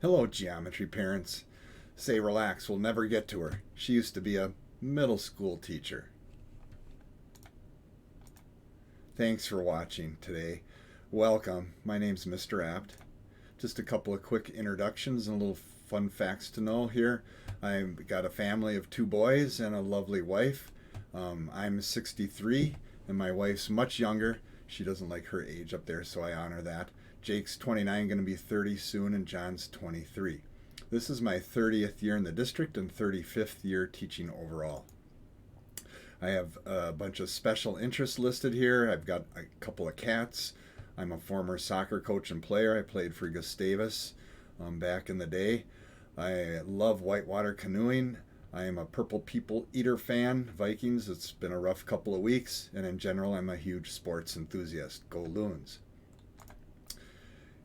Hello, geometry parents. Say relax, we'll never get to her. She used to be a middle school teacher. Thanks for watching today. Welcome. My name's Mr. Apt. Just a couple of quick introductions and little fun facts to know here. I've got a family of 2 boys and a lovely wife. I'm 63 and my wife's much younger. She doesn't like her age up there, so I honor that. Jake's 29, going to be 30 soon, and John's 23. This is my 30th year in the district and 35th year teaching overall. I have a bunch of special interests listed here. I've got a couple of cats. I'm a former soccer coach and player. I played for Gustavus back in the day. I love whitewater canoeing. I am a Purple People Eater fan, Vikings. It's been a rough couple of weeks, and in general, I'm a huge sports enthusiast. Go Loons.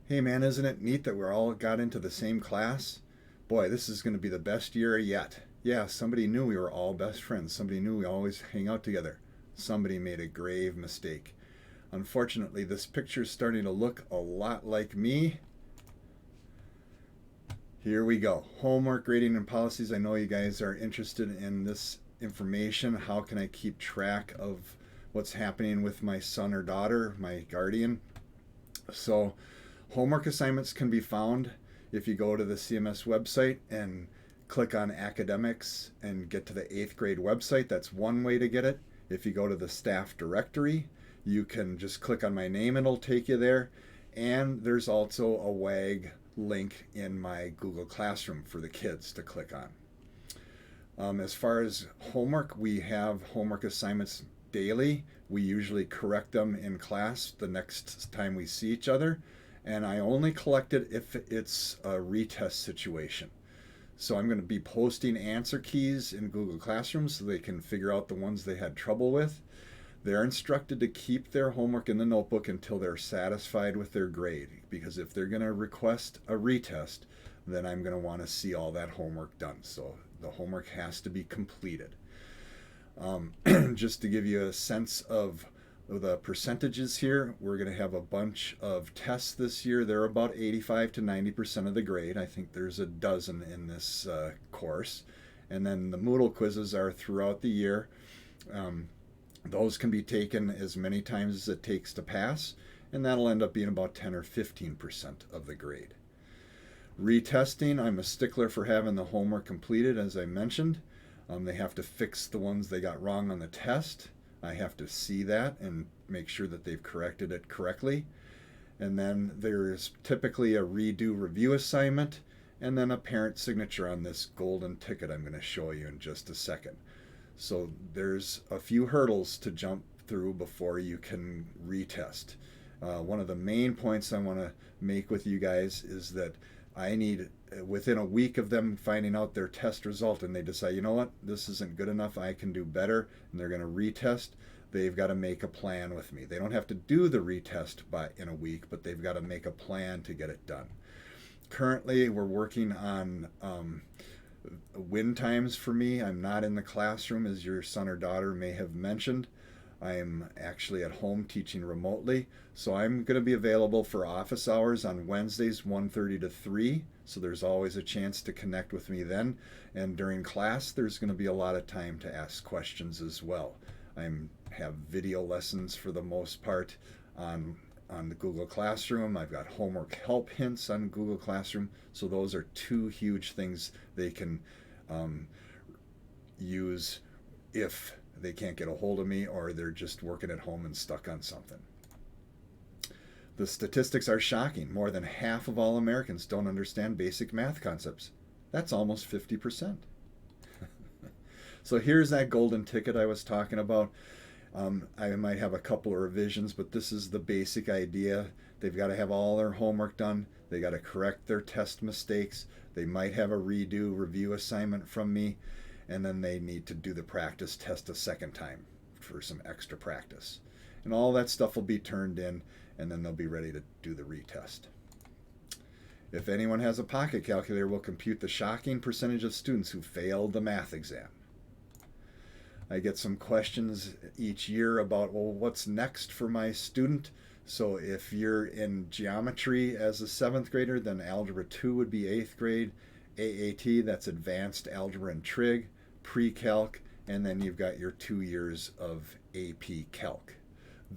Hey man, isn't it neat that we're all got into the same class? Boy, this is going to be the best year yet. Yeah, somebody knew we were all best friends. Somebody knew we always hang out together. Somebody made a grave mistake. Unfortunately, this picture's starting to look a lot like me. Here we go. Homework, grading, and policies. I know you guys are interested in this information. How can I keep track of what's happening with my son or daughter, my guardian? So, homework assignments can be found if you go to the CMS website and click on academics and get to the 8th grade website. That's one way to get it. If you go to the staff directory, you can just click on my name and it'll take you there. And there's also a WAG link in my Google Classroom for the kids to click on. As far as homework, we have homework assignments daily. We usually correct them in class the next time we see each other. And I only collect it if it's a retest situation. So I'm going to be posting answer keys in Google Classroom so they can figure out the ones they had trouble with. They're instructed to keep their homework in the notebook until they're satisfied with their grade, because if they're going to request a retest, then I'm going to want to see all that homework done. So the homework has to be completed. Just to give you a sense of the percentages here, we're going to have a bunch of tests this year. They're about 85 to 90% of the grade. I think there's a dozen in this course. And then the Moodle quizzes are throughout the year. Those can be taken as many times as it takes to pass, and that'll end up being about 10 or 15% of the grade. Retesting, I'm a stickler for having the homework completed, as I mentioned. They have to fix the ones they got wrong on the test. I have to see that and make sure that they've corrected it correctly. And then there's typically a redo review assignment, and then a parent signature on this golden ticket I'm going to show you in just a second. So there's a few hurdles to jump through before you can retest. One of the main points I want to make with you guys is that I need, within a week of them finding out their test result and they decide, you know what, this isn't good enough, I can do better, and they're going to retest, they've got to make a plan with me. They don't have to do the retest in a week, but they've got to make a plan to get it done. Currently, we're working on win times for me. I'm not in the classroom, as your son or daughter may have mentioned. I'm actually at home teaching remotely, so I'm going to be available for office hours on Wednesdays 1:30 to 3, so there's always a chance to connect with me then. And during class, there's going to be a lot of time to ask questions as well. I have video lessons for the most part on the Google Classroom. I've got homework help hints on Google Classroom, so those are two huge things they can use if they can't get a hold of me or they're just working at home and stuck on something. The statistics are shocking. More than half of all Americans don't understand basic math concepts. That's almost 50%. So here's that golden ticket I was talking about. I might have a couple of revisions, but this is the basic idea. They've got to have all their homework done. They got to correct their test mistakes. They might have a redo review assignment from me, and then they need to do the practice test a second time for some extra practice. And all that stuff will be turned in, and then they'll be ready to do the retest. If anyone has a pocket calculator, we'll compute the shocking percentage of students who failed the math exam. I get some questions each year about, well, what's next for my student? So if you're in geometry as a seventh grader, then Algebra 2 would be eighth grade. AAT, that's Advanced Algebra and Trig, Pre-Calc, and then you've got your 2 years of AP Calc.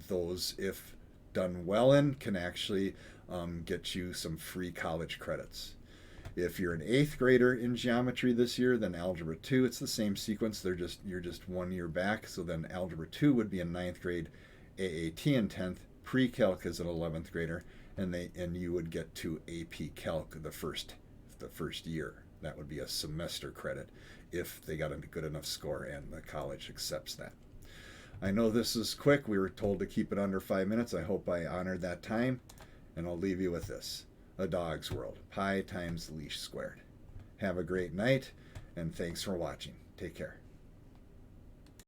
Those, if done well in, can actually get you some free college credits. If you're an eighth grader in geometry this year, then Algebra 2, it's the same sequence. You're just 1 year back. So then Algebra 2 would be in ninth grade, AAT in 10th, Pre-Calc is an 11th grader, and you would get to AP Calc the first year. That would be a semester credit if they got a good enough score and the college accepts that. I know this is quick. We were told to keep it under 5 minutes. I hope I honored that time, and I'll leave you with this. A dog's world, pi times leash squared. Have a great night, and thanks for watching. Take care.